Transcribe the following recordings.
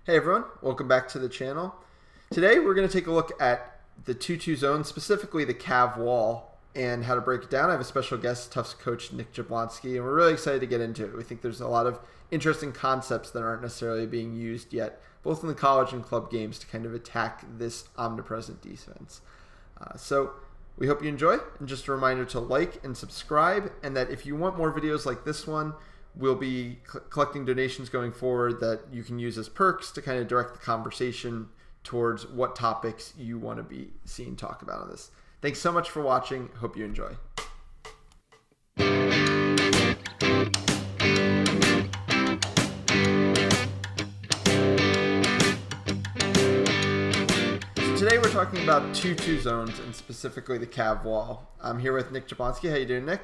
Hey everyone, welcome back to the channel. Today we're going to take a look at the 2-2 zone, specifically the Cav Wall, and how to break it down. I have a special guest, Tufts coach Nick Jablonski, and we're really excited to get into it. We think there's a lot of interesting concepts that aren't necessarily being used yet, both in the college and club games, to kind of attack this omnipresent defense. So we hope you enjoy, and just a reminder to like and subscribe, and that if you want more videos like this one, we'll be collecting donations going forward that you can use as perks to kind of direct the conversation towards what topics you want to be seen talk about on this. Thanks so much for watching. Hope you enjoy. So today we're talking about 2-2 zones and specifically the Cav Wall. I'm here with Nick Jablonski. How you doing, Nick?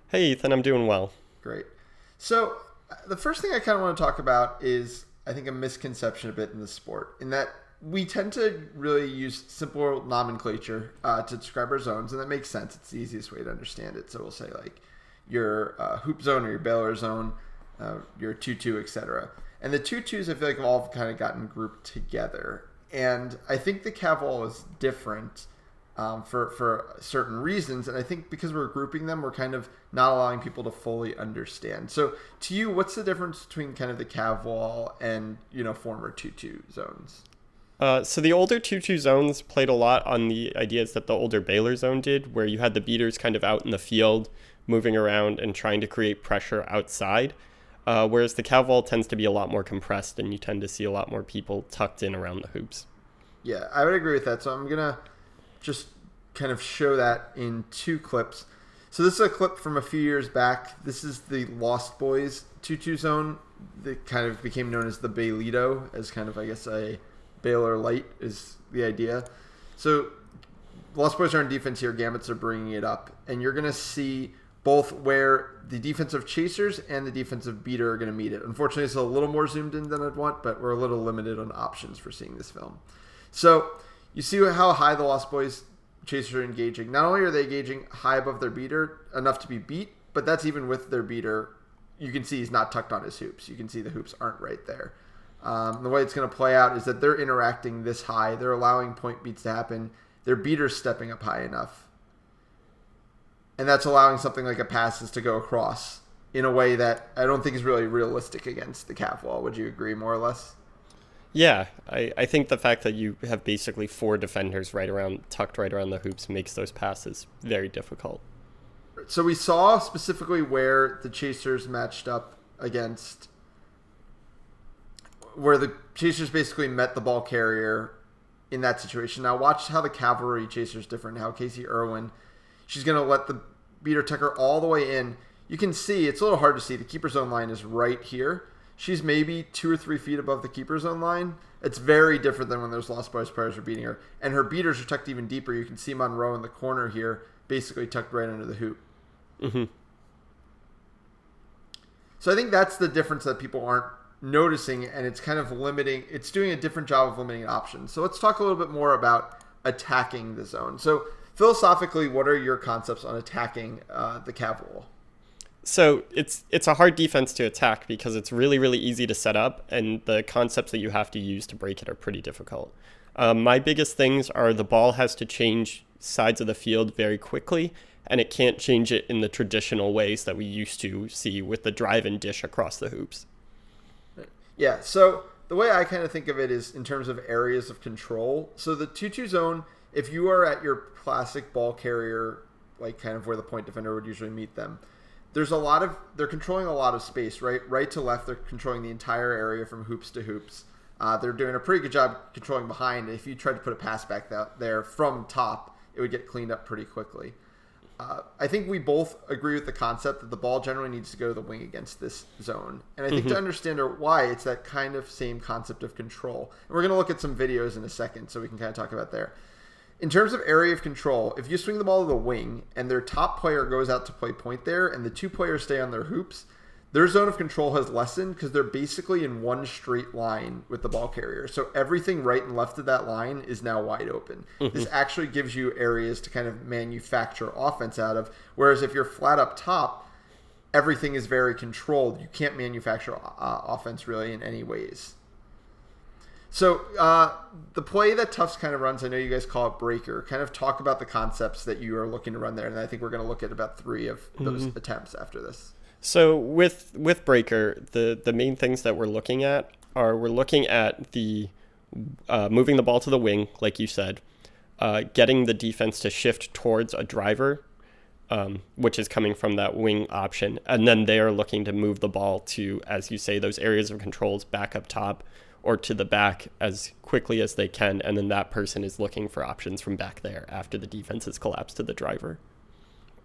Hey, Ethan. I'm doing well. Great. So the first thing I kind of want to talk about is, I think, a misconception a bit in the sport, in that we tend to really use simple nomenclature to describe our zones, and that makes sense. It's the easiest way to understand it. So we'll say like your hoop zone or your bailer zone, your 2-2, etc. And the 2-2s, I feel like, have all kind of gotten grouped together. And I think the Cav Wall is different for certain reasons, and I think because we're grouping them, we're kind of not allowing people to fully understand. So to you, what's the difference between kind of the Cav Wall and, former 2-2 zones? So the older 2-2 zones played a lot on the ideas that the older bailer zone did, where you had the beaters kind of out in the field, moving around and trying to create pressure outside, whereas the Cav Wall tends to be a lot more compressed, and you tend to see a lot more people tucked in around the hoops. Yeah, I would agree with that. So I'm going to just kind of show that in two clips. So this is a clip from a few years back. This is the Lost Boys 2-2 zone that kind of became known as the Bailito, as kind of, I guess, a Baylor light is the idea. So Lost Boys are on defense here. Gambits are bringing it up. And you're going to see both where the defensive chasers and the defensive beater are going to meet it. Unfortunately, it's a little more zoomed in than I'd want, but we're a little limited on options for seeing this film. So you see how high the Lost Boys chasers are engaging. Not only are they engaging high above their beater, enough to be beat, but that's even with their beater. You can see he's not tucked on his hoops. You can see the hoops aren't right there. The way it's going to play out is that they're interacting this high. They're allowing point beats to happen. Their beater's stepping up high enough. And that's allowing something like a passes to go across in a way that I don't think is really realistic against the Cav Wall. Would you agree, more or less? Yeah, I think the fact that you have basically four defenders tucked right around the hoops makes those passes very difficult. So we saw specifically where the chasers matched up against, where the chasers basically met the ball carrier in that situation. Now watch how the Cavalry chaser is different. How Casey Irwin, she's going to let the beater tuck her all the way in. You can see, it's a little hard to see, the keeper zone line is right here. She's maybe 2 or 3 feet above the keeper zone line. It's very different than when those Lost Boys players are beating her. And her beaters are tucked even deeper. You can see Monroe in the corner here, basically tucked right under the hoop. Mm-hmm. So I think that's the difference that people aren't noticing, and it's kind of limiting. It's doing a different job of limiting options. So let's talk a little bit more about attacking the zone. So philosophically, what are your concepts on attacking the Cav Wall? So it's a hard defense to attack because it's really, really easy to set up, and the concepts that you have to use to break it are pretty difficult. My biggest things are the ball has to change sides of the field very quickly, and it can't change it in the traditional ways that we used to see with the drive and dish across the hoops. Yeah, so the way I kind of think of it is in terms of areas of control. So the 2-2 zone, if you are at your classic ball carrier, like kind of where the point defender would usually meet them, they're controlling a lot of space, right? Right to left, they're controlling the entire area from hoops to hoops. They're doing a pretty good job controlling behind. If you tried to put a pass back there from top, it would get cleaned up pretty quickly. I think we both agree with the concept that the ball generally needs to go to the wing against this zone. And I think to understand why, it's that kind of same concept of control. And we're going to look at some videos in a second so we can kind of talk about there. In terms of area of control, if you swing the ball to the wing and their top player goes out to play point there and the two players stay on their hoops, their zone of control has lessened because they're basically in one straight line with the ball carrier. So everything right and left of that line is now wide open. This actually gives you areas to kind of manufacture offense out of, whereas if you're flat up top, everything is very controlled. You can't manufacture offense really in any ways. So the play that Tufts kind of runs, I know you guys call it breaker. Kind of talk about the concepts that you are looking to run there, and I think we're going to look at about 3 of those attempts after this. So with breaker, the main things that we're looking at are the moving the ball to the wing, like you said, getting the defense to shift towards a driver, which is coming from that wing option, and then they are looking to move the ball to, as you say, those areas of controls back up top or to the back as quickly as they can, and then that person is looking for options from back there after the defense has collapsed to the driver.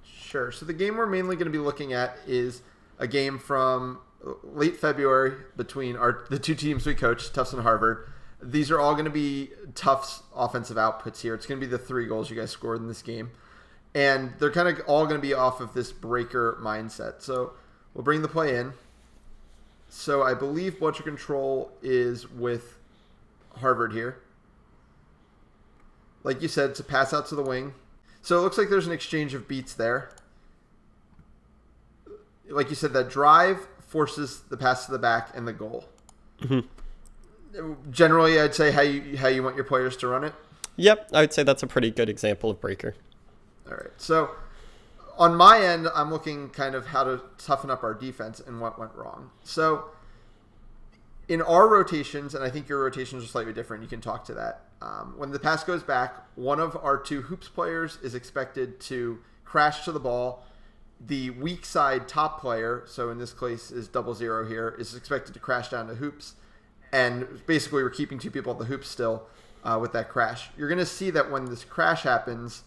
Sure. So the game we're mainly going to be looking at is a game from late February between the 2 teams we coach, Tufts and Harvard. These are all going to be Tufts offensive outputs here. It's going to be the 3 goals you guys scored in this game. And they're kind of all going to be off of this breaker mindset. So we'll bring the play in. So I believe Bludger Control is with Harvard here. Like you said, it's a pass out to the wing. So it looks like there's an exchange of beats there. Like you said, that drive forces the pass to the back and the goal. Generally, I'd say how you want your players to run it. Yep, I would say that's a pretty good example of breaker. All right. So on my end, I'm looking kind of how to toughen up our defense and what went wrong. So in our rotations, and I think your rotations are slightly different, you can talk to that. When the pass goes back, one of our 2 hoops players is expected to crash to the ball. The weak side top player, so in this case is 00 here, is expected to crash down to hoops. And basically we're keeping 2 people at the hoops still with that crash. You're going to see that when this crash happens,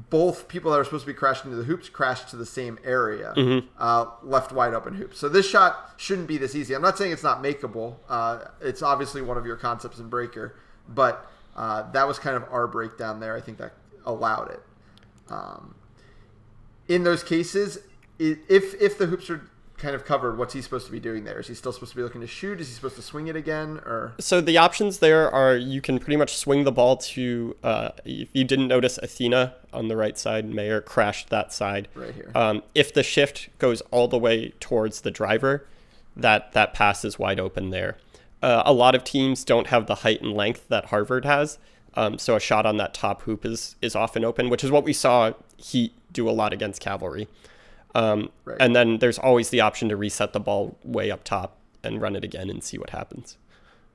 both people that are supposed to be crashing to the hoops crash to the same area, left wide open hoops. So this shot shouldn't be this easy. I'm not saying it's not makeable. It's obviously one of your concepts in breaker, but that was kind of our breakdown there. I think that allowed it. In those cases, if the hoops are kind of covered, what's he supposed to be doing there? Is he still supposed to be looking to shoot? Is he supposed to swing it again? Or so the options there are you can pretty much swing the ball to, if you didn't notice, Athena on the right side, Mayor crashed that side. Right here. If the shift goes all the way towards the driver, that pass is wide open there. A lot of teams don't have the height and length that Harvard has, so a shot on that top hoop is often open, which is what we saw Heat do a lot against Cavalry. Right. And then there's always the option to reset the ball way up top and run it again and see what happens.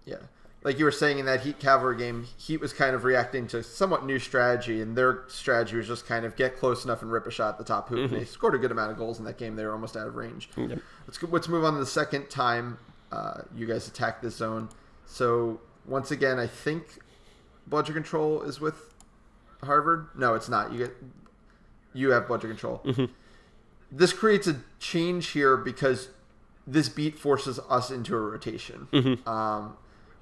Yeah. Like you were saying in that Heat Cavalry game, Heat was kind of reacting to somewhat new strategy, and their strategy was just kind of get close enough and rip a shot at the top hoop. And they scored a good amount of goals in that game. They were almost out of range. Yep. Let's move on to the second time you guys attack this zone. So once again, I think Bludger Control is with Harvard. No, it's not. You have Bludger Control. This creates a change here because this beat forces us into a rotation,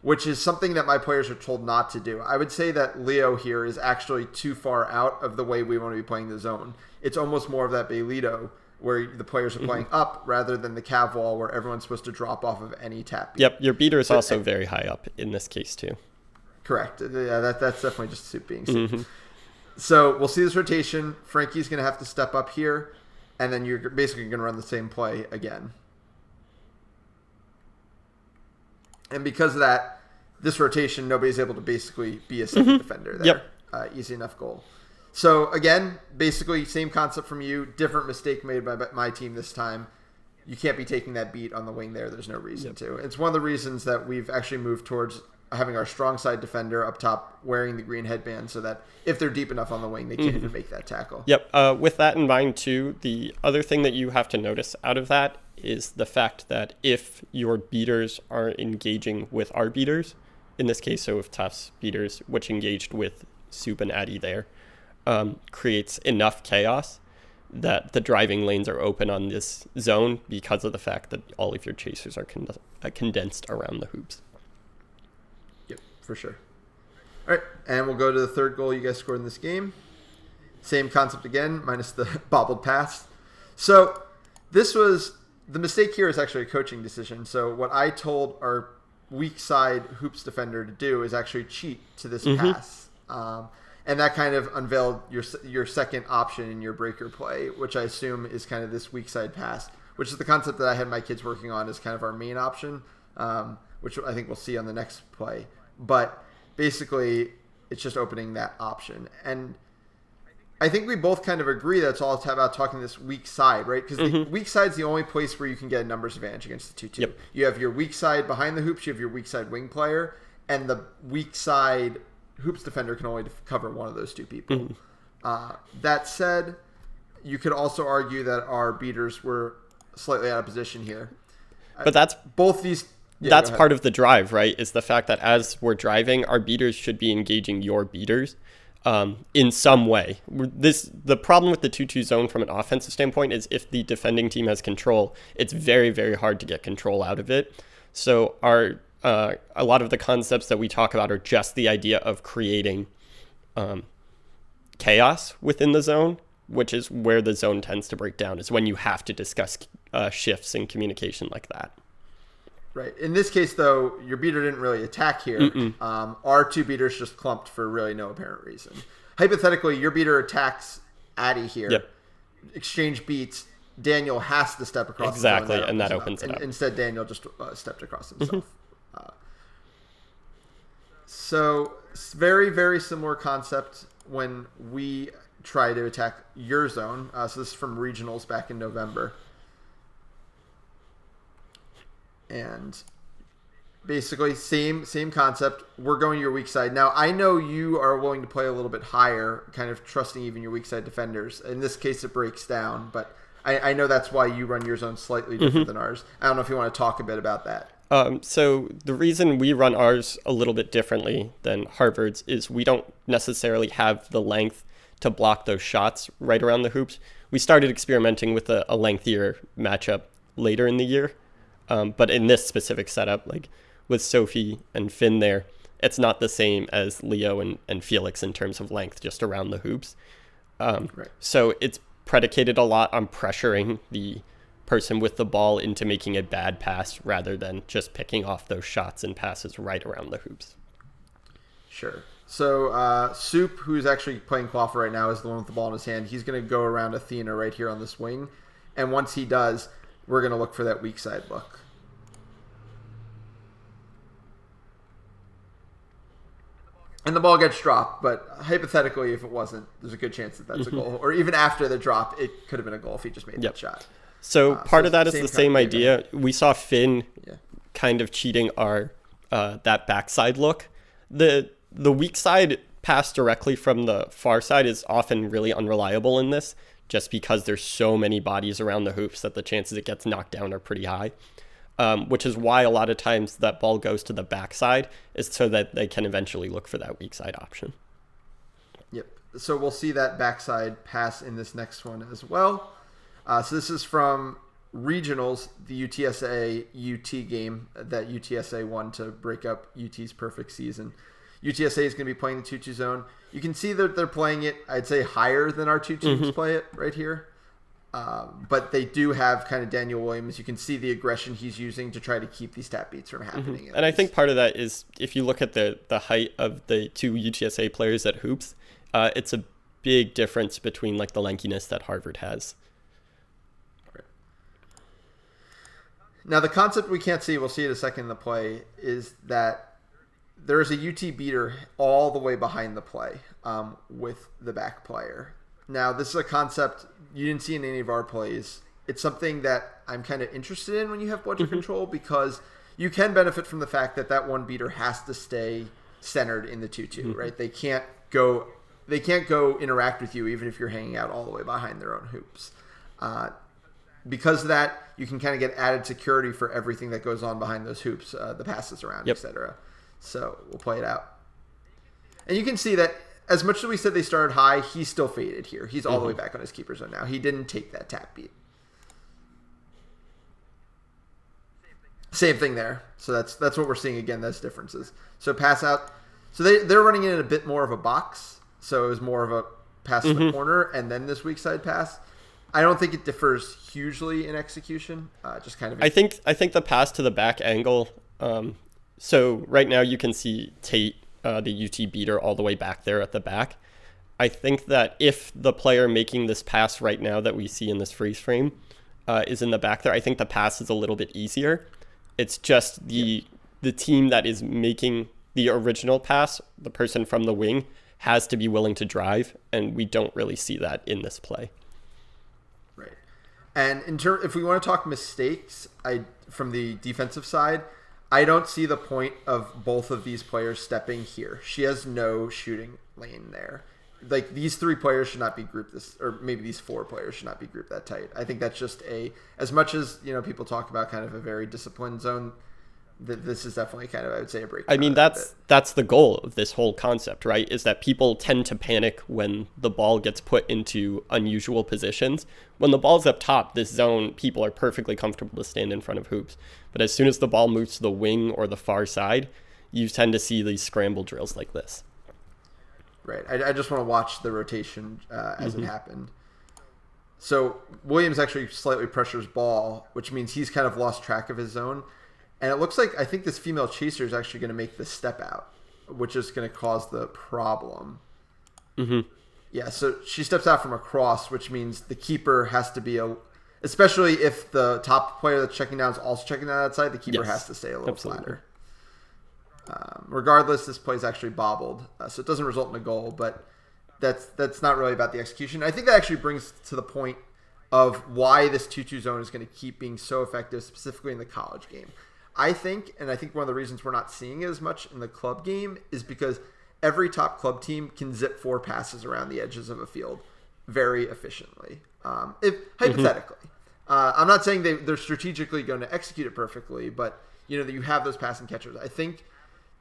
which is something that my players are told not to do. I would say that Leo here is actually too far out of the way we want to be playing the zone. It's almost more of that Baylito where the players are playing up rather than the Cav Wall where everyone's supposed to drop off of any tap beat. Yep, your beater is also very high up in this case too. Correct. Yeah, that's definitely just soup being soup. So we'll see this rotation. Frankie's going to have to step up here. And then you're basically going to run the same play again. And because of that, this rotation, nobody's able to basically be a second defender there. Easy enough goal. So again, basically same concept from you. Different mistake made by my team this time. You can't be taking that beat on the wing there. There's no reason to. It's one of the reasons that we've actually moved towards having our strong side defender up top wearing the green headband so that if they're deep enough on the wing, they can't even make that tackle. Yep. With that in mind, too, the other thing that you have to notice out of that is the fact that if your beaters are engaging with our beaters, in this case, so if Tufts beaters, which engaged with Soup and Addy there, creates enough chaos that the driving lanes are open on this zone because of the fact that all of your chasers are condensed around the hoops. For sure. All right, and we'll go to the third goal you guys scored in this game. Same concept again, minus the bobbled pass. So this was, the mistake here is actually a coaching decision. So what I told our weak side hoops defender to do is actually cheat to this pass. And that kind of unveiled your second option in your breaker play, which I assume is kind of this weak side pass, which is the concept that I had my kids working on as kind of our main option. which I think we'll see on the next play. But basically, it's just opening that option. And I think we both kind of agree that it's all about talking this weak side, right? Because the weak side's the only place where you can get a numbers advantage against the 2-2. Yep. You have your weak side behind the hoops, you have your weak side wing player, and the weak side hoops defender can only cover one of those two people. That said, you could also argue that our beaters were slightly out of position here. But that's both these. Yeah, that's part of the drive, right? Is the fact that as we're driving, our beaters should be engaging your beaters in some way. The problem with the 2-2 zone from an offensive standpoint is if the defending team has control, it's very, very hard to get control out of it. So a lot of the concepts that we talk about are just the idea of creating chaos within the zone, which is where the zone tends to break down, is when you have to discuss shifts in communication like that. Right. In this case, though, your beater didn't really attack here. Our two beaters just clumped for really no apparent reason. Hypothetically, your beater attacks Addy here. Yep. Exchange beats. Daniel has to step across. Exactly, and that opens it up. Instead, Daniel just stepped across himself. So, very, very similar concept when we try to attack your zone. So this is from regionals back in November. And basically same concept. We're going your weak side. Now, I know you are willing to play a little bit higher, kind of trusting even your weak side defenders. In this case, it breaks down, but I know that's why you run your zone slightly different than ours. I don't know if you want to talk a bit about that. So the reason we run ours a little bit differently than Harvard's is we don't necessarily have the length to block those shots right around the hoops. We started experimenting with a lengthier matchup later in the year. But in this specific setup, like with Sophie and Finn there, it's not the same as Leo and Felix in terms of length just around the hoops. Right. So it's predicated a lot on pressuring the person with the ball into making a bad pass rather than just picking off those shots and passes right around the hoops. Sure. So Soup, who's actually playing Quaffle right now, is the one with the ball in his hand. He's going to go around Athena right here on this wing. And once he does, we're going to look for that weak side look. And the ball gets dropped, but hypothetically, if it wasn't, there's a good chance that that's a goal. Or even after the drop, it could have been a goal if he just made that shot. So part of that is the same idea. We saw Finn kind of cheating our that backside look. The weak side pass directly from the far side is often really unreliable in this, just because there's so many bodies around the hoops that the chances it gets knocked down are pretty high. Which is why a lot of times that ball goes to the backside, is so that they can eventually look for that weak side option. Yep. So we'll see that backside pass in this next one as well. So this is from regionals, the UTSA UT game that UTSA won to break up UT's perfect season. UTSA is going to be playing the 2-2 zone. You can see that they're playing it, I'd say, higher than our 2 teams play it right here. But they do have kind of Daniel Williams. You can see the aggression he's using to try to keep these tap beats from happening. And I think part of that is if you look at the height of the two UTSA players at hoops, it's a big difference between like the lankiness that Harvard has. Right. Now the concept we can't see, we'll see it a second in the play, is that there is a UT beater all the way behind the play with the back player. Now, this is a concept you didn't see in any of our plays. It's something that I'm kind of interested in when you have bludger control, because you can benefit from the fact that that one beater has to stay centered in the 2-2, right? They can't go interact with you even if you're hanging out all the way behind their own hoops. Because of that, you can kind of get added security for everything that goes on behind those hoops, the passes around, etc. So we'll play it out. And you can see that as much as we said they started high, he's still faded here. He's all the way back on his keeper zone now. He didn't take that tap beat. Same thing there. So that's what we're seeing again. Those differences. So pass out. So they're running in a bit more of a box. So it was more of a pass in the corner and then this weak side pass. I don't think it differs hugely in execution. Just kind of. I think the pass to the back angle. So right now you can see Tate, the UT beater, all the way back there at the back. I think that if the player making this pass right now that we see in this freeze frame is in the back there, I think the pass is a little bit easier. It's just the the team that is making the original pass, the person from the wing, has to be willing to drive, and we don't really see that in this play. Right. And if we want to talk mistakes, from the defensive side, I don't see the point of both of these players stepping here. She has no shooting lane there. Like, these 3 players should not be grouped or maybe these 4 players should not be grouped that tight. I think that's just as much as, people talk about kind of a very disciplined zone, this is definitely kind of, I would say, a break. I mean, that's the goal of this whole concept, right? Is that people tend to panic when the ball gets put into unusual positions. When the ball's up top, this zone, people are perfectly comfortable to stand in front of hoops. But as soon as the ball moves to the wing or the far side, you tend to see these scramble drills like this. Right. I just want to watch the rotation as it happened. So Williams actually slightly pressures ball, which means he's kind of lost track of his zone. And it looks like, I think this female chaser is actually going to make the step out, which is going to cause the problem. Mm-hmm. Yeah, so she steps out from across, which means the keeper has to be especially if the top player that's checking down is also checking down outside, the keeper has to stay a little flatter. Regardless, this play is actually bobbled, so it doesn't result in a goal, but that's not really about the execution. I think that actually brings to the point of why this 2-2 zone is going to keep being so effective, specifically in the college game. I think one of the reasons we're not seeing it as much in the club game is because every top club team can zip 4 passes around the edges of a field very efficiently, hypothetically. I'm not saying they're strategically going to execute it perfectly, but that you have those passing catchers. I think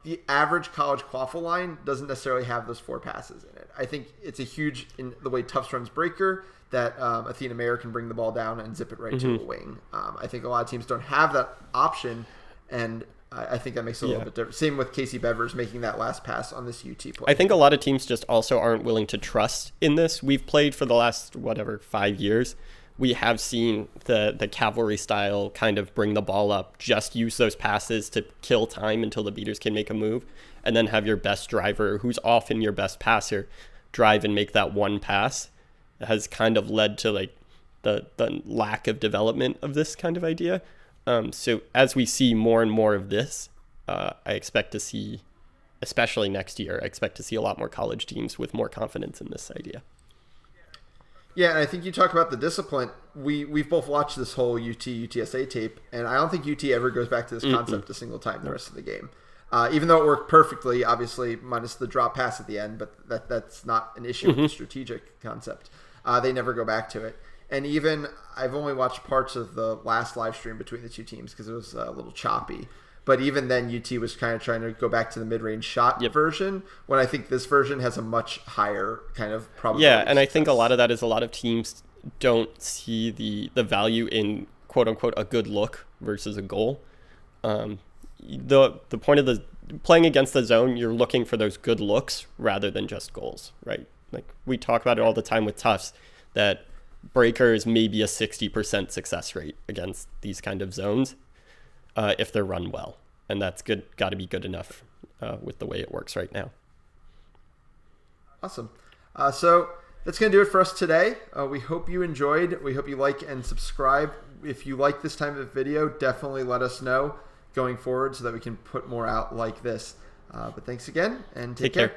the average college quaffle line doesn't necessarily have those 4 passes in it. I think it's a huge, in the way Tufts runs breaker, that Athena Mayer can bring the ball down and zip it right to a wing. I think a lot of teams don't have that option, and I think that makes it a little bit different. Same with Casey Bevers making that last pass on this UT play. I think a lot of teams just also aren't willing to trust in this. We've played for the last, 5 years. We have seen the Cavalry style kind of bring the ball up, just use those passes to kill time until the beaters can make a move, and then have your best driver, who's often your best passer, drive and make that one pass. It has kind of led to the lack of development of this kind of idea. So as we see more and more of this, I expect to see, especially next year, I expect to see a lot more college teams with more confidence in this idea. Yeah, and I think you talk about the discipline. We've both watched this whole UTSA tape, and I don't think UT ever goes back to this concept a single time the rest of the game. Even though it worked perfectly, obviously, minus the drop pass at the end, but that's not an issue with the strategic concept. They never go back to it. And even, I've only watched parts of the last live stream between the two teams because it was a little choppy. But even then, UT was kind of trying to go back to the mid-range shot version, when I think this version has a much higher kind of probability. Yeah, and I think a lot of that is a lot of teams don't see the value in, quote-unquote, a good look versus a goal. The point of the playing against the zone, you're looking for those good looks rather than just goals, right? Like, we talk about it all the time with Tufts, that breaker is maybe a 60% success rate against these kind of zones. If they're run well, and that's got to be good enough with the way it works right now. Awesome. So that's going to do it for us today. We hope you enjoyed. We hope you like and subscribe. If you like this type of video, definitely let us know going forward so that we can put more out like this. But thanks again, and take care.